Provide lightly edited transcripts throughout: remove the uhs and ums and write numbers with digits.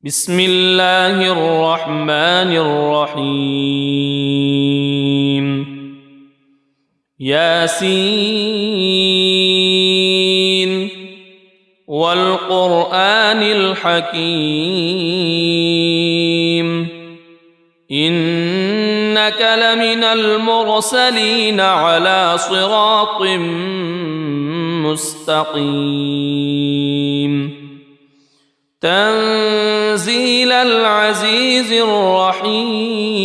بسم الله الرحمن الرحيم ياسين والقرآن الحكيم إنك لمن المرسلين على صراط مستقيم تنزيل العزيز الرحيم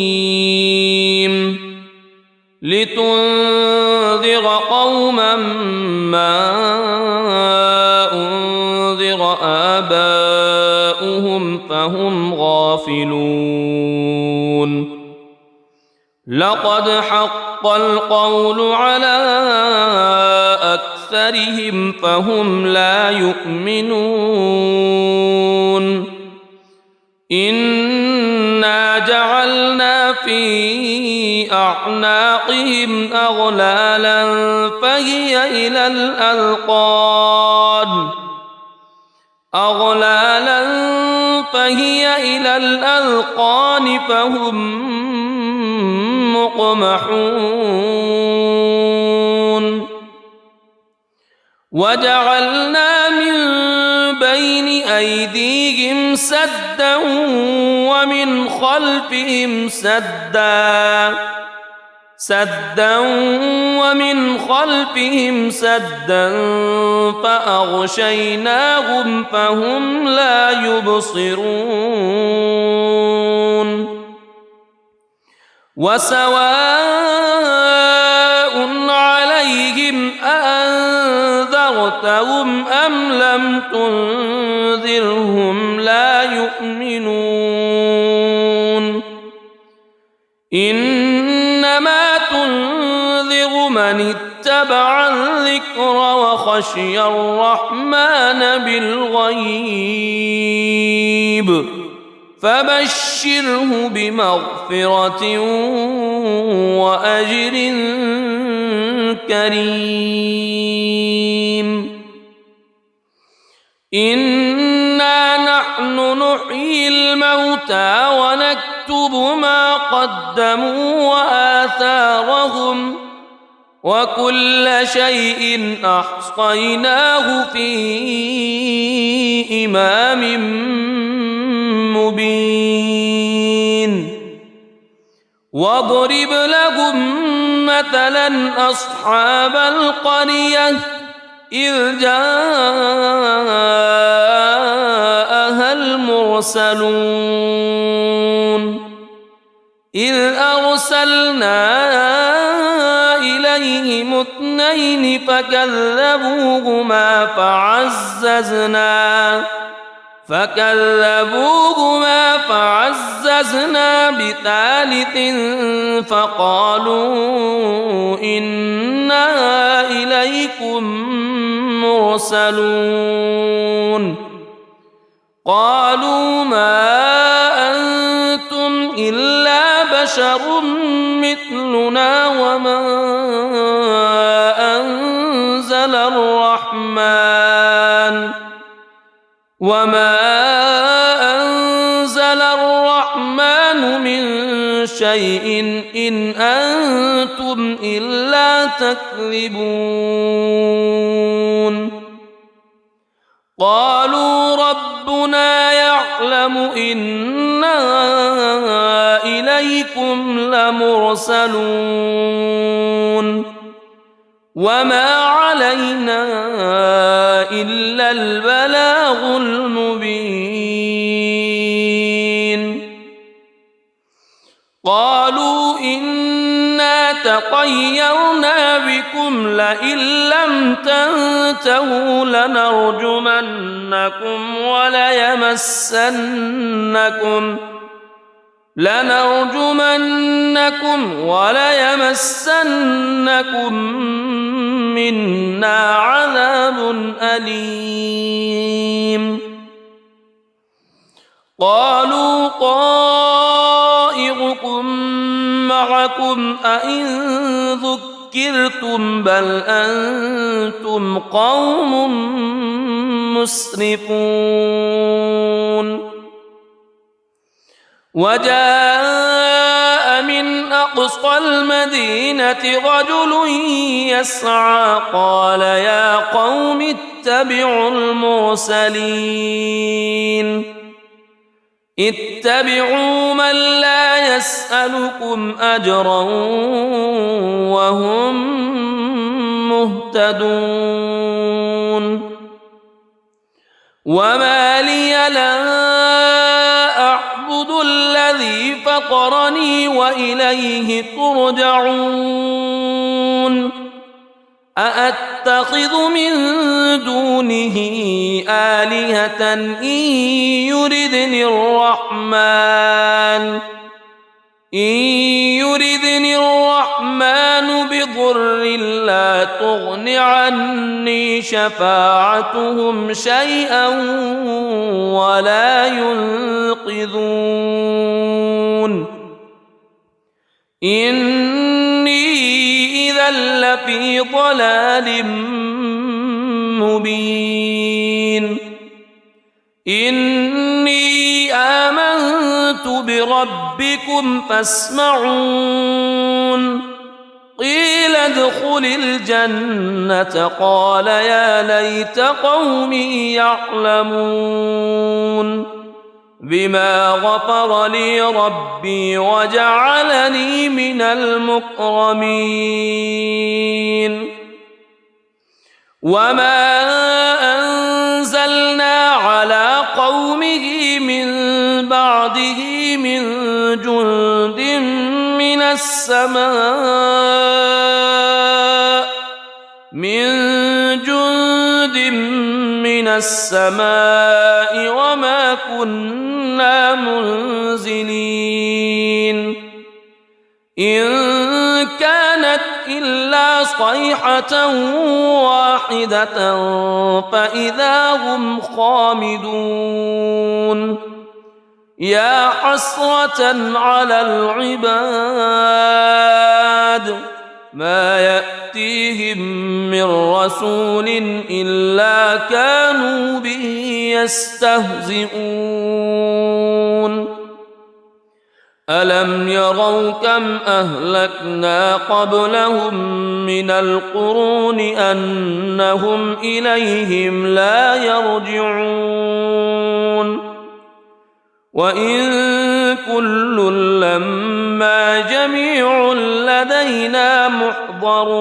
لتنذر قوما ما أنذر آباؤهم فهم غافلون لقد حق القول على أكثرهم فهم لا يؤمنون إنا جعلنا في أعناقهم أغلالا فهي إلى الأذقان فهم مقمحون وجعلنا من بين أيديهم سدا ومن خلفهم سدا فأغشيناهم فهم لا يبصرون وسواء عليهم أأنذرتهم أم لم تنذرهم لا يؤمنون إنما تنذر من اتبع الذكر وخشي الرحمن بالغيب فبشره بمغفرة وأجر كريم إنا نحن نحيي الموتى ونكتب ما قدموا وآثارهم وكل شيء أحصيناه في إمام مبين واضرب لهم مثلا أصحاب القرية إذ جاءها المرسلون إذ أرسلنا إليهم اثنين فكذبوهما فعززنا بثالث فقالوا إنا إليكم مرسلون قالوا ما أنتم إلا بشر مثلنا وما أنزل الرحمن من شيء إن أنتم إلا تكذبون قالوا ربنا يعلم إنا إليكم لمرسلون وما علينا إلا البلاغ المبين قالوا إنا تطيرنا بكم لئن لم تنتهوا لنرجمنكم وليمسنكم منا عذاب أليم قالوا طائركم معكم أئن ذكرتم بل أنتم قوم مسرفون وجاء من أقصى المدينة رجل يسعى قال يا قوم اتبعوا المرسلين اتبعوا من لا يسألكم أجرا وهم مهتدون وما لي لا أعبد الذي فطرني وإليه ترجعون أأتخذ من دونه آلهة إن يردني الرحمن بضر لا تغن عني شفاعتهم شيئا ولا ينقذون إني إذا لفي ضلال مبين إني آمنت بربكم فاسمعون قيل ادخل الجنة قال يا ليت قومي يعلمون بما غفر لي ربي وجعلني من المكرمين وما أنزلنا على قومه من بعده من جند من السماء وما كنا منزلين إن كانت إلا صيحة واحدة فإذا هم خامدون يا حسرة على العباد ما يأتيهم من رسول إلا كانوا به يستهزئون ألم يروا كم أهلكنا قبلهم من القرون أنهم إليهم لا يرجعون وإن كل لما جميع لدينا محضرون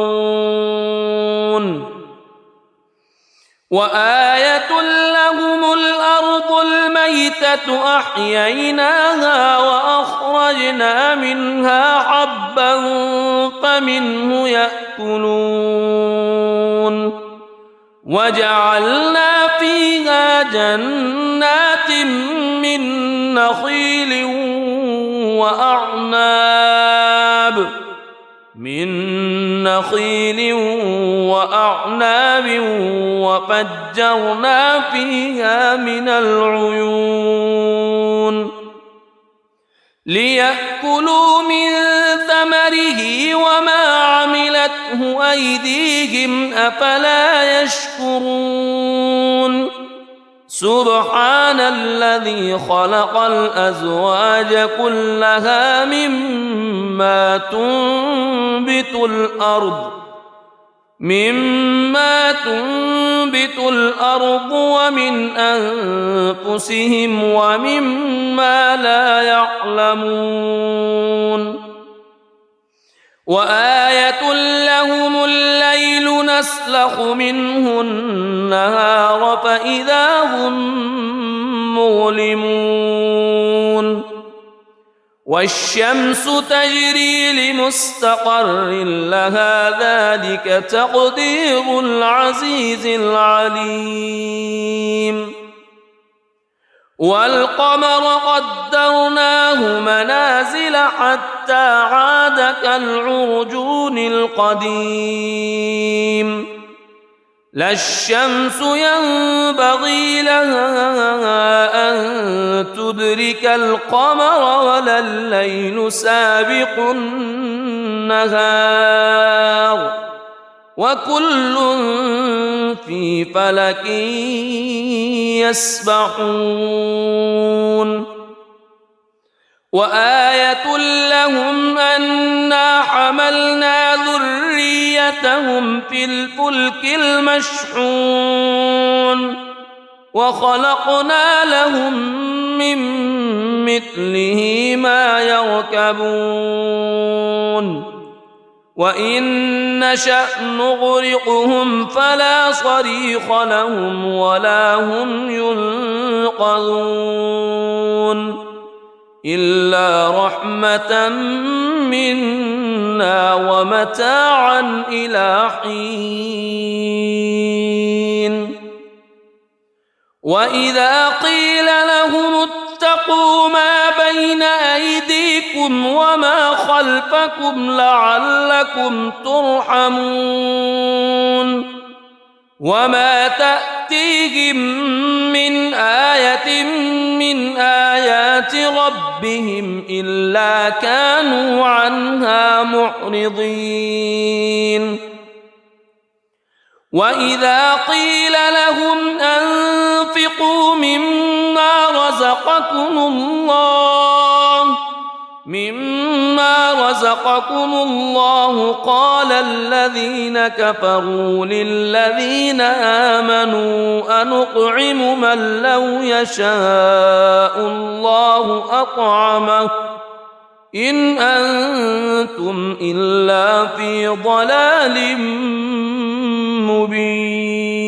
وآية لهم الأرض الميتة أحييناها وأخرجنا منها حبا فمنه يأكلون وجعلنا فيها جنات من نخيل وأعناب وفجرنا فيها من العيون ليأكلوا من ثمره وما عملته أيديهم أفلا يشكرون سبحان الذي خلق الأزواج كلها مما تنبت الأرض ومن أنفسهم ومما لا يعلمون وآية لهم الليل نسلخ منه النهار فإذا هم مظلمون والشمس تجري لمستقر لها ذلك تقدير العزيز العليم والقمر قدرناه منازل حتى عاد كالعرجون القديم لا الشمس ينبغي لها أن تدرك القمر ولا الليل سابق النهار وكل في فلك يسبحون وآية لهم أنا حملنا ذريتهم في الفلك المشحون وخلقنا لهم من مثله ما يركبون وإن نشأ نغرقهم فلا صريخ لهم ولا هم ينقذون إلا رحمة منا ومتاعا إلى حين وإذا قيل لهم اتقوا ما بين أيديكم وما خلفكم لعلكم ترحمون وما تأتيهم من آية من آيات ربهم إلا كانوا عنها معرضين وإذا قيل لهم أنفقوا مما رزقكم الله قال الذين كفروا للذين آمنوا أنطعم من لو يشاء الله أطعمه إن أنتم إلا في ضلال مبين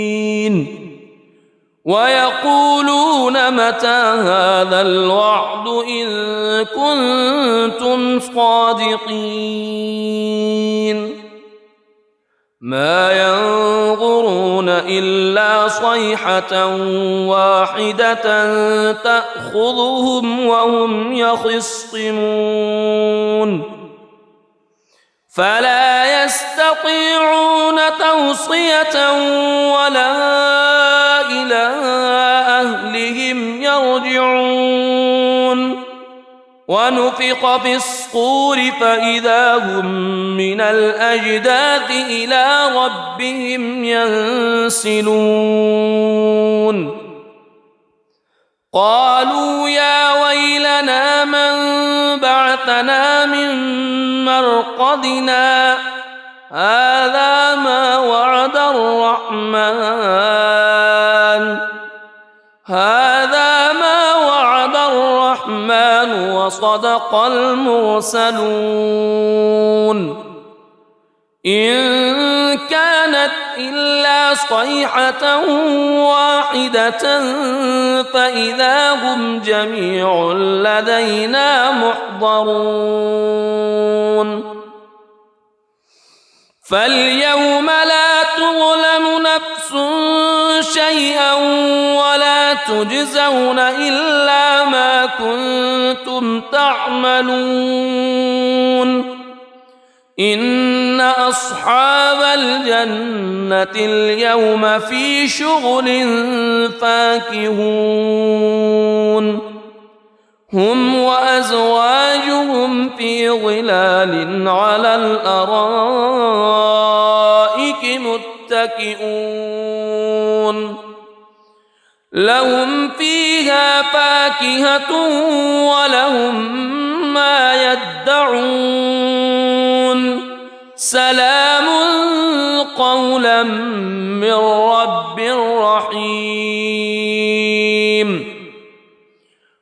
ويقولون متى هذا الوعد إن كنتم صادقين ما ينظرون إلا صيحة واحدة تأخذهم وهم يخصمون فلا يستطيعون توصية ولا إلى أهلهم يرجعون ونفخ في الصور فإذا هم من الأجداث إلى ربهم ينسلون قالوا يا ويلنا من بعثنا من مرقدنا هذا ما وعد الرحمن وصدق المرسلون إن كانت إلا صيحة واحدة فإذا هم جميع لدينا محضرون فاليوم لا تظلم نفس شيئا ولا تجزون إلا ما كنتم تعملون إن أصحاب الجنة اليوم في شغل فاكهون هم وأزواجهم في ظلال على الأرائك متكئون لهم فيها فاكهة ولهم ما يدعون سلام قولا من رب رحيم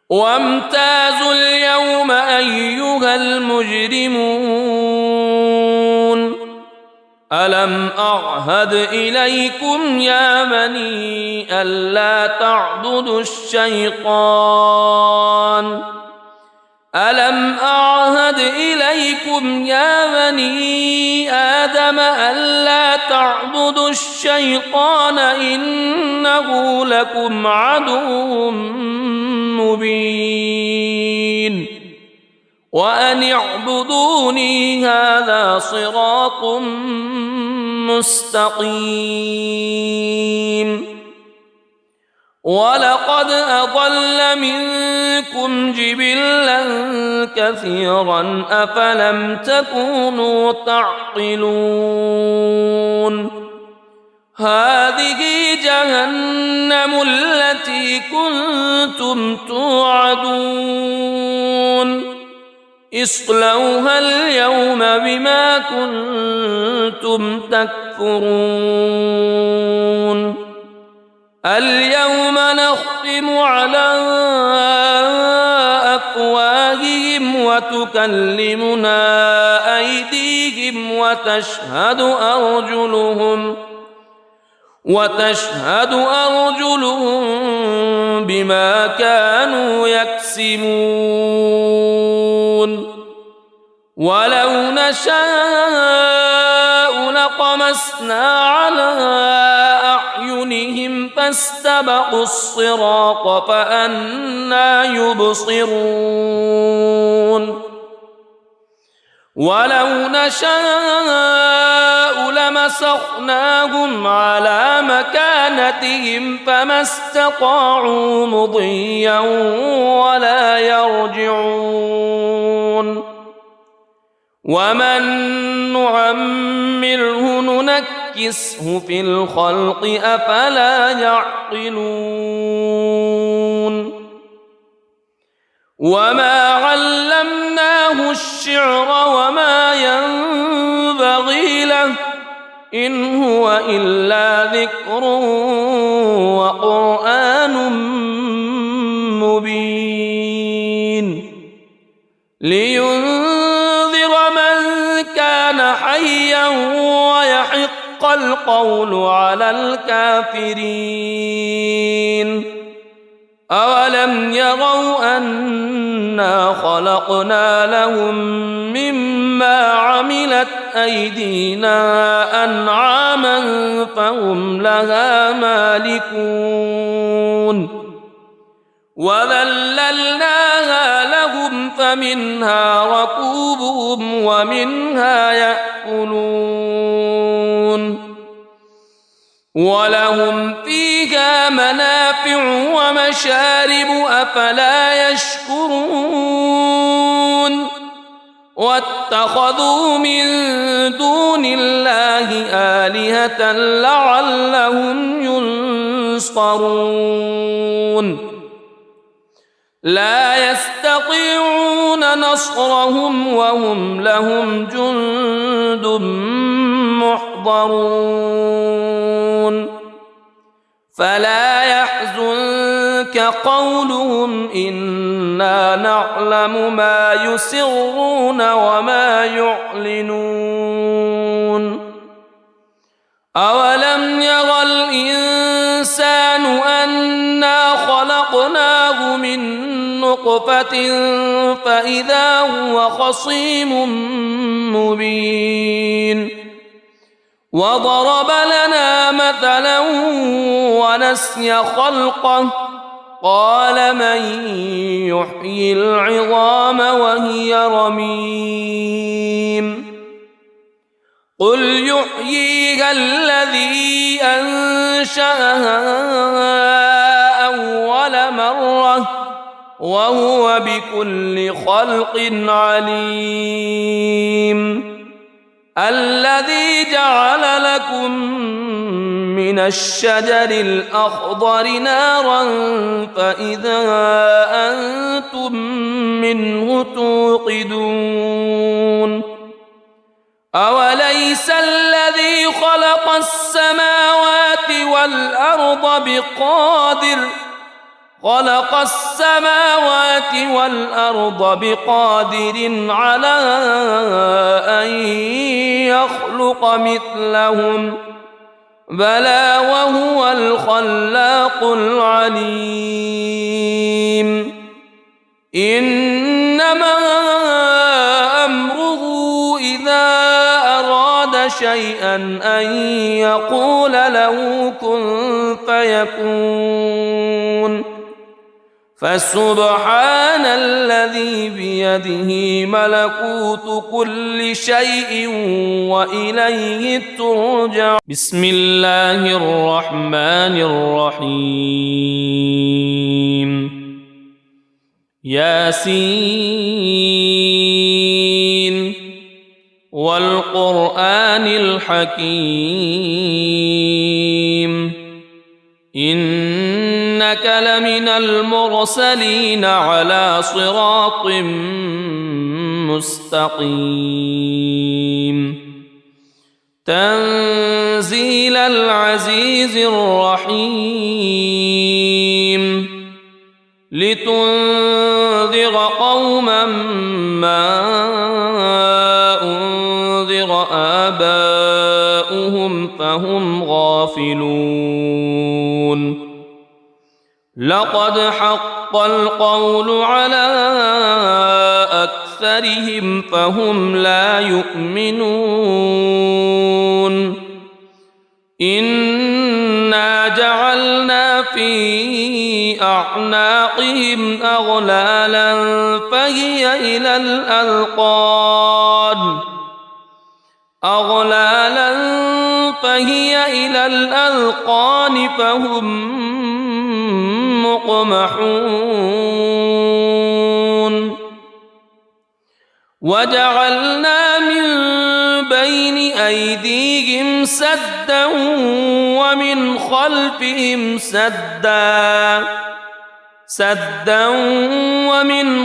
وامتازوا اليوم أيها المجرمون ألم أعهد إليكم يا بني ألا تعبدوا الشيطان ألم أعهد إليكم يا بني آدم ألا تعبدوا الشيطان إنه لكم عدو مبين وأن اعبدوني هذا صراط مستقيم ولقد أضل منكم جبلا كثيرا أفلم تكونوا تعقلون هذه جهنم التي كنتم توعدون اصلوها اليوم بما كنتم تكفرون اليوم نختم على أفواههم وتكلمنا أيديهم وتشهد أرجلهم بما كانوا يكسبون ولو نشاء لطمسنا على أعينهم فاستبقوا الصراط فأنى يبصرون ولو نشاء لمسخناهم على مكانتهم فما استطاعوا مضيا ولا يرجعون ومن نعمره ننكسه في الخلق أفلا يعقلون وما علمناه الشعر وما ينبغي له إن هو إلا ذكر وقرآن مبين لينذر من كان حيا ويحق القول على الكافرين أولم يروا أنا خلقنا لهم مما عملت أيدينا أنعاما فهم لها مالكون وذللناها لهم فمنها ركوبهم ومنها يأكلون ولهم فيها منافع ومشارب أفلا يشكرون واتخذوا من دون الله آلهة لعلهم ينصرون لا يستطيعون نصرهم وهم لهم جند محضرون فلا يحزنك قولهم إنا نعلم ما يسرون وما يعلنون أولم ير الإنسان أنا خلقناه من نطفة فإذا هو خصيم مبين وضرب لنا مثلا ونسي خلقه قال من يحيي العظام وهي رميم قل يحييها الذي أنشأها أول مرة وهو بكل خلق عليم الذي جعل لكم من الشجر الأخضر نارا فإذا أنتم منه توقدون أوليس الذي خلق السماوات والأرض بقادر على أن يخلق مثلهم بلى وهو الخلاق العليم إنما أمره إذا أراد شيئا أن يقول له كن فيكون فسبحان الذي بيده ملكوت كل شيء وإليه ترجع بسم الله الرحمن الرحيم ياسين والقرآن الحكيم إنك لمن المرسلين على صراط مستقيم تنزيل العزيز الرحيم لتنذر قوما ما أنذر آباؤهم فهم غافلون لقد حق القول على أكثرهم فهم لا يؤمنون إنا جعلنا في أعناقهم أغلالا فهي إلى الأذقان فهم مقمحون وجعلنا من بين أيديهم سدا ومن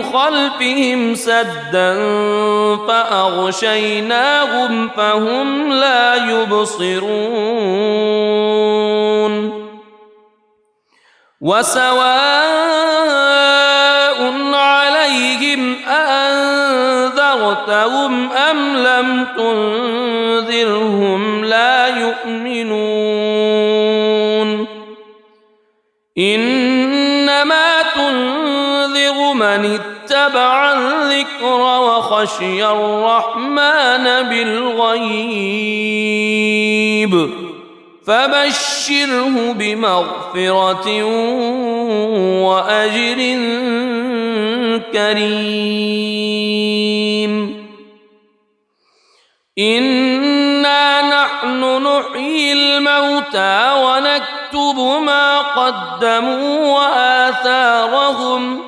خلفهم سدا فأغشيناهم فهم لا يبصرون وسواء عليهم أأنذرتهم أم لم تنذرهم لا يؤمنون إنما تنذر من اتبع الذكر وخشي الرحمن بالغيب فبشره بمغفرة وأجر كريم إنا نحن نحيي الموتى ونكتب ما قدموا وآثارهم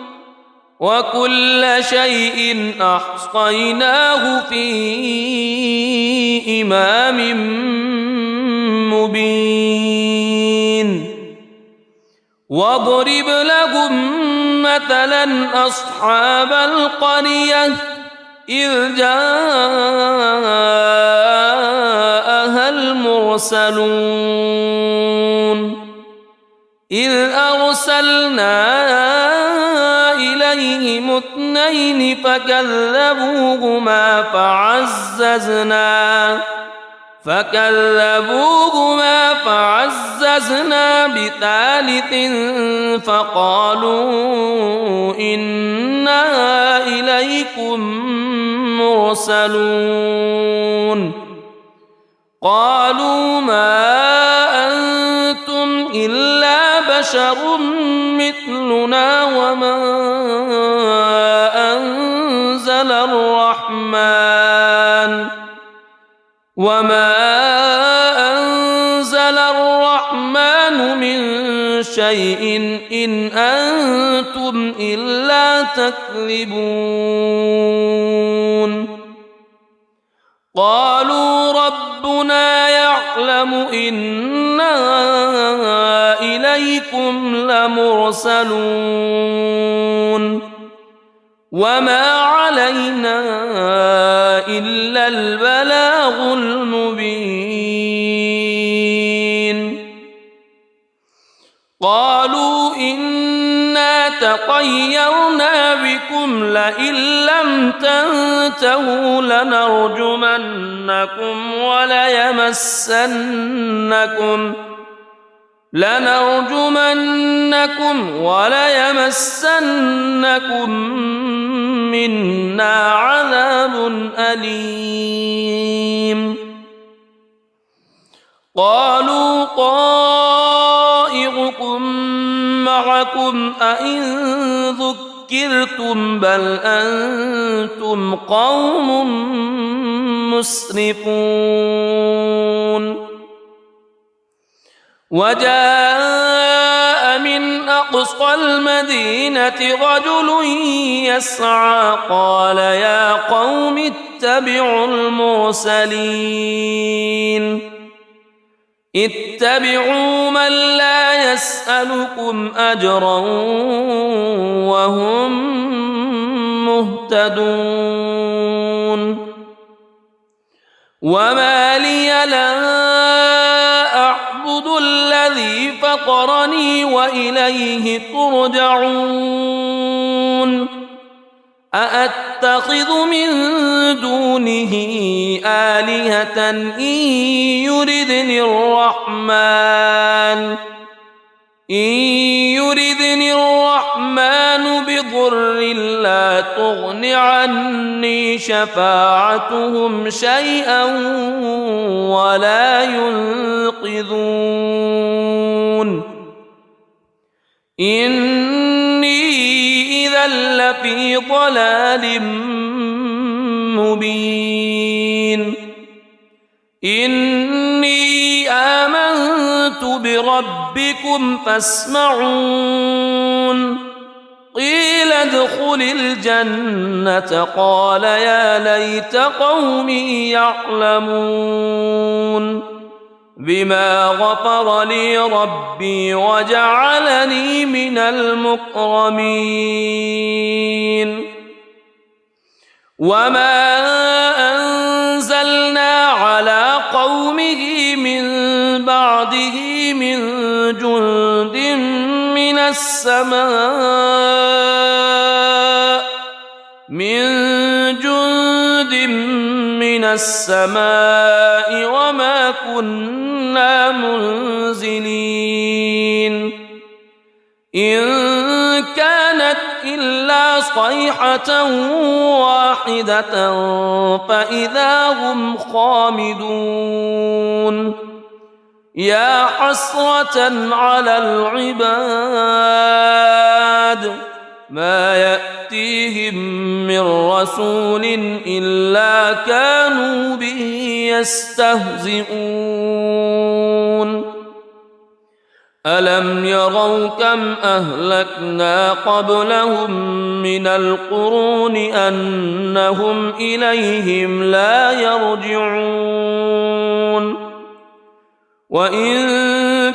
وكل شيء أحصيناه في إمام مبين واضرب لهم مثلا أصحاب القرية إذ جاءها المرسلون إذ أرسلنا إليهم اثنين فكذبوهما فعززنا بثالث فقالوا إنا إليكم مرسلون قالوا ما أنتم إلا بشر مثلنا وما أنزل الرحمن من شيء إن أنتم إلا تكذبون قالوا ربنا يعلم إنا إليكم لمرسلون وما علينا إلا البلاغ المبين قالوا إنا تطيرنا بكم لئن لم تنتهوا لنرجمنكم وليمسنكم منا عذاب أليم قالوا طائركم معكم أئن ذكرتم بل أنتم قوم مسرفون وجاء من أقصى المدينة رجل يسعى قال يا قوم اتبعوا المرسلين اتبعوا من لا يسألكم أجرا وهم مهتدون وما لي لا أعبد الذي فطرني وإليه ترجعون أأتخذ من دونه آلهة إن يردني الرحمن بضر لا تغن عني شفاعتهم شيئا ولا ينقذون إني إذا لفي ضلال مبين إني آمنت بربكم فاسمعون قيل ادخل الجنة قال يا ليت قومي يعلمون بما غفر لي ربي وجعلني من المكرمين وما أنزلنا على قومه من بعده من جند من السماء وما كنا منزلين إن كانت إلا صيحة واحدة فإذا هم خامدون يا حسرة على العباد ما يأتيهم من رسول إلا كانوا به يستهزئون ألم يروا كم أهلكنا قبلهم من القرون أنهم إليهم لا يرجعون وإن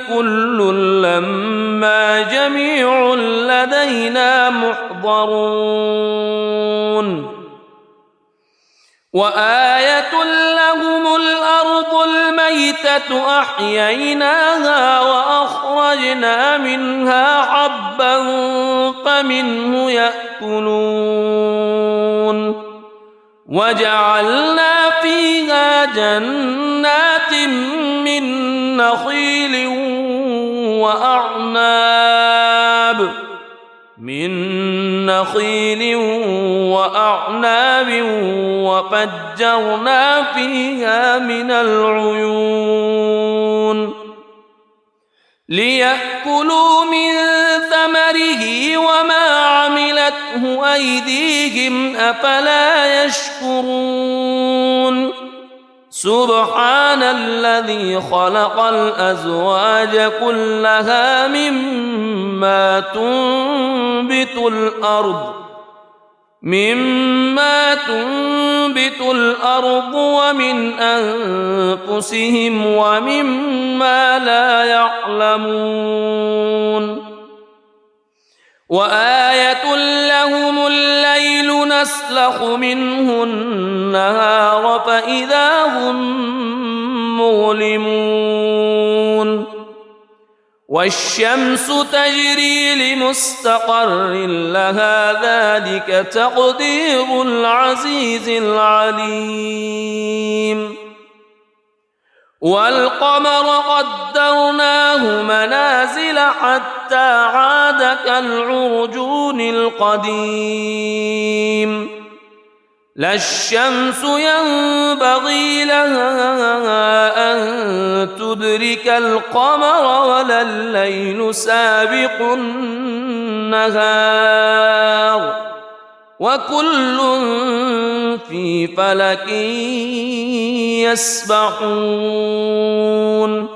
كل لما جميع لدينا محضرون وآية لهم الأرض الميتة أحييناها وأخرجنا منها حبا فمنه يأكلون وجعلنا فيها جنات من نخيل وأعناب وفجرنا فيها من العيون ليأكلوا من ثمره وما عملته أيديهم أفلا يشكرون سبحان الذي خلق الأزواج كلها مما تنبت الأرض ومن أنفسهم ومما لا يعلمون وآية لهم الليل نسلخ منه النهار فإذا هم مظلمون والشمس تجري لمستقر لها ذلك تقدير العزيز العليم والقمر قدرناه منازل حتى عاد كالعرجون القديم لا الشمس ينبغي لها أن تدرك القمر ولا الليل سابق النهار وكل في فلك يسبحون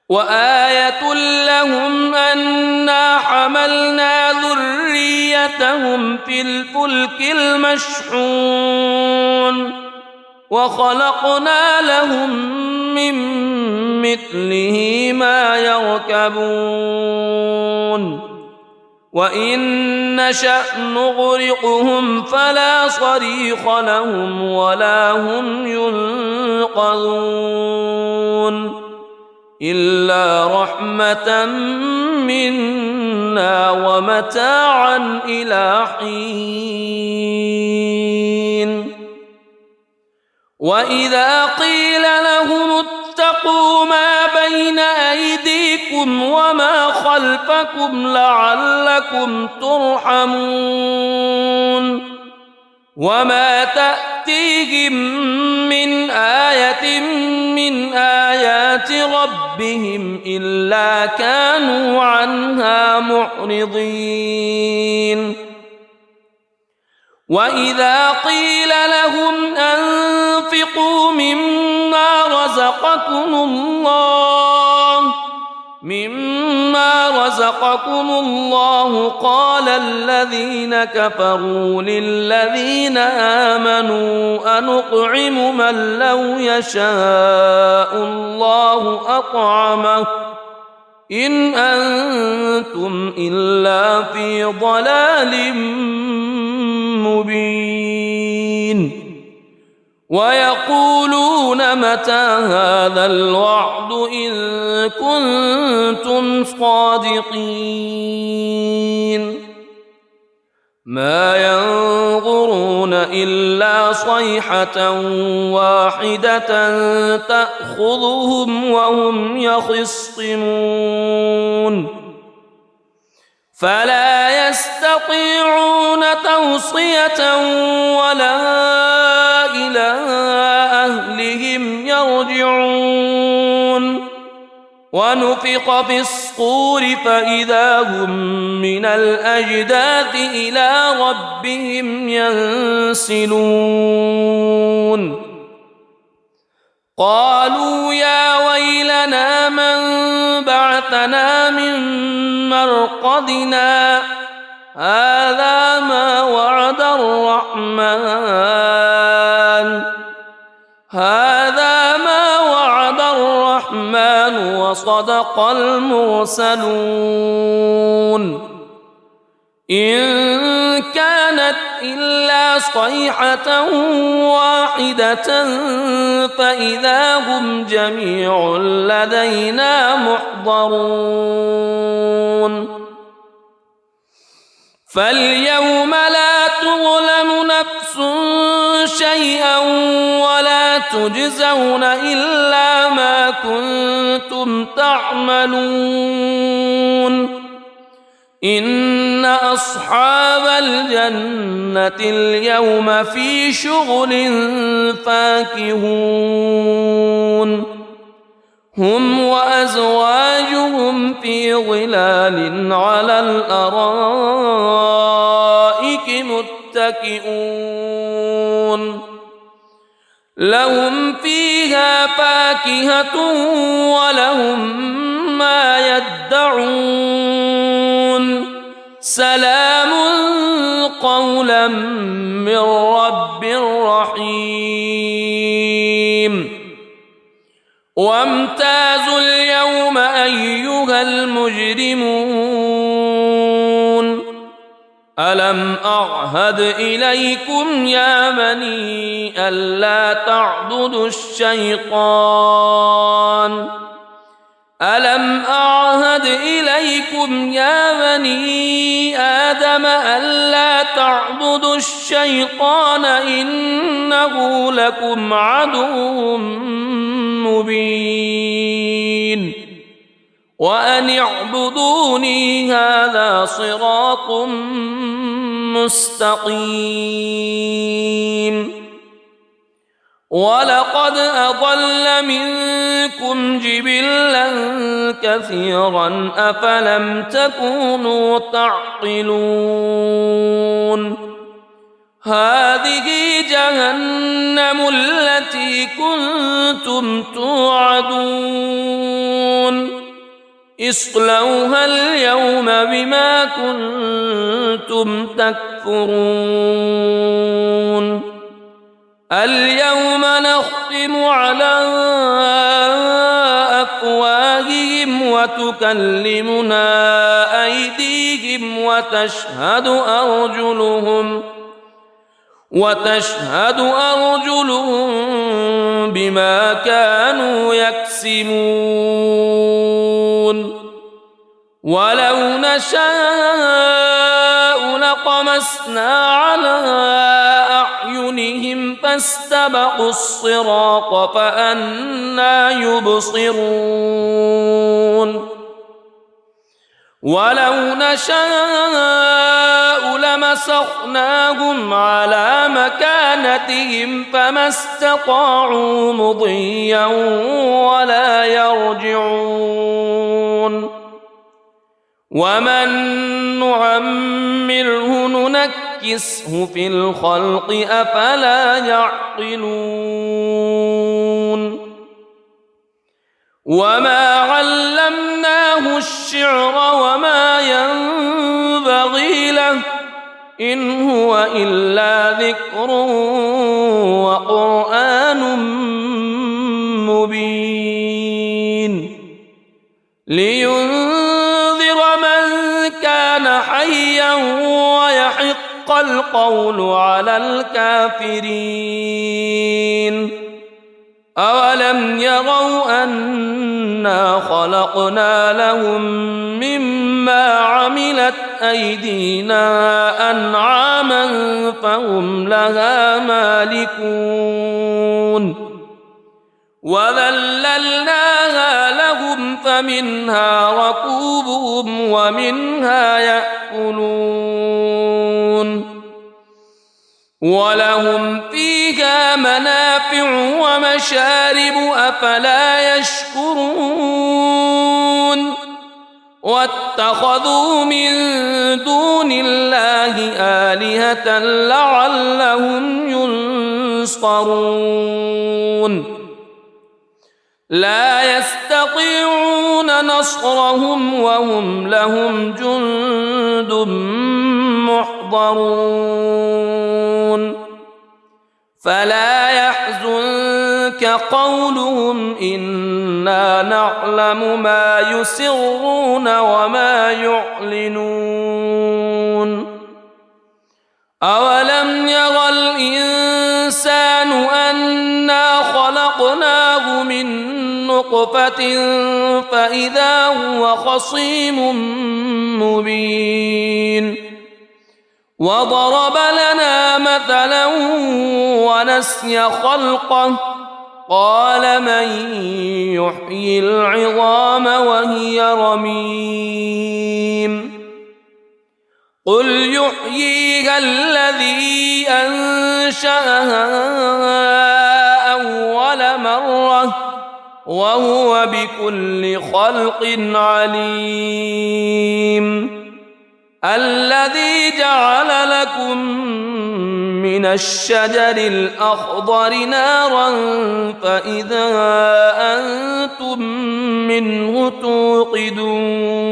وآية لهم أنا حملنا ذريتهم في الفلك المشحون وخلقنا لهم من مثله ما يركبون وإن نشأ نغرقهم فلا صريخ لهم ولا هم ينقذون إلا رحمة منا ومتاعا إلى حين وإذا قيل لهم اتقوا ما بين أيديكم وما خلفكم لعلكم ترحمون وما تأتيهم من آية من آيات ربهم إلا كانوا عنها معرضين وإذا قيل لهم أنفقوا مما رزقكم الله قال الذين كفروا للذين آمنوا أنطعم من لو يشاء الله أطعمه إن أنتم إلا في ضلال مبين ويقولون متى هذا الوعد إن كنتم صادقين ما ينظرون إلا صيحة واحدة تأخذهم وهم يخصمون فلا يستطيعون توصية ولا إلى أهلهم يرجعون ونفخ في الصور فإذا هم من الأجداث إلى ربهم ينسلون قالوا يا ويلنا من بعثنا من مرقدنا هذا ما وعد الرحمن وصدق المرسلون إن كانت إلا صيحة واحدة فإذا هم جميع لدينا محضرون فاليوم لا تظلم نفس شيئا ولا تجزون إلا ما كنتم تعملون إن أصحاب الجنة اليوم في شغل فاكهون هم وأزواجهم في ظلال على الأرائك متكئون لهم فيها فاكهة ولهم ما يدعون سلام قولا من رب رحيم وامتازوا اليوم أيها المجرمون ألم أعهد إليكم يا بني ألا تعبدوا الشيطان ألم أعهد إليكم يا بني آدم ألا تعبدوا الشيطان إنه لكم عدو مبين وأن اعبدوني هذا صراط مستقيم ولقد أضل منكم جبلا كثيرا أفلم تكونوا تعقلون هذه جهنم التي كنتم توعدون اصلوها اليوم بما كنتم تكفرون اليوم نختم على وتكلمنا أيديهم وتشهد أرجلهم بما كانوا يكسبون ولو نشاء لطمسنا على أعينهم فاستبقوا الصراط فأنى يبصرون ولو نشاء لمسخناهم على مكانتهم فما استطاعوا مضيا ولا يرجعون ومن نعمره ننكسه في الخلق أفلا يعقلون وما علمناه الشعر وما ينبغي له إن هو إلا ذكر وقرآن مبين لينذر من كان حيا ويحق القول على الكافرين أولم يروا أنا خلقنا لهم مما عملت أيدينا أنعاما فهم لها مالكون وذللناها لهم فمنها ركوبهم ومنها يأكلون ولهم فيها منافع ومشارب أفلا يشكرون واتخذوا من دون الله آلهة لعلهم ينصرون لا يستطيعون نصرهم وهم لهم جند محضرون فلا يحزنك قولهم إنا نعلم ما يسرون وما يعلنون أولم ير الإنسان أنا خلقناه من نطفة فإذا هو خصيم مبين وضرب لنا مثلا ونسي خلقه قال من يحيي العظام وهي رميم قل يحييها الذي أنشأها أول مرة وهو بكل خلق عليم الذي جعل لكم من الشجر الأخضر نارا فإذا أنتم منه توقدون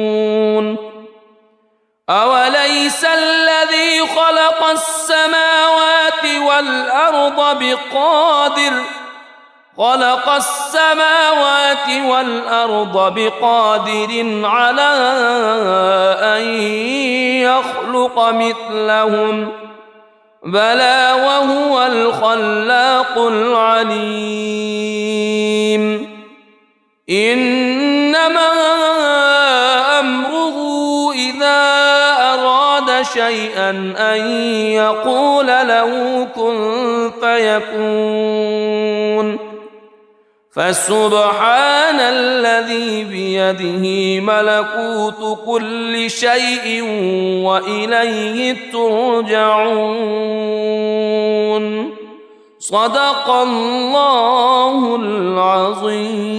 أوليس الذي خلق السماوات والأرض بقادر على أن يخلق مثلهم بلى وهو الخلاق العليم إنما أمره إذا أراد شيئا أن يقول له كن فيكون فسبحان الذي بيده ملكوت كل شيء وإليه ترجعون صدق الله العظيم.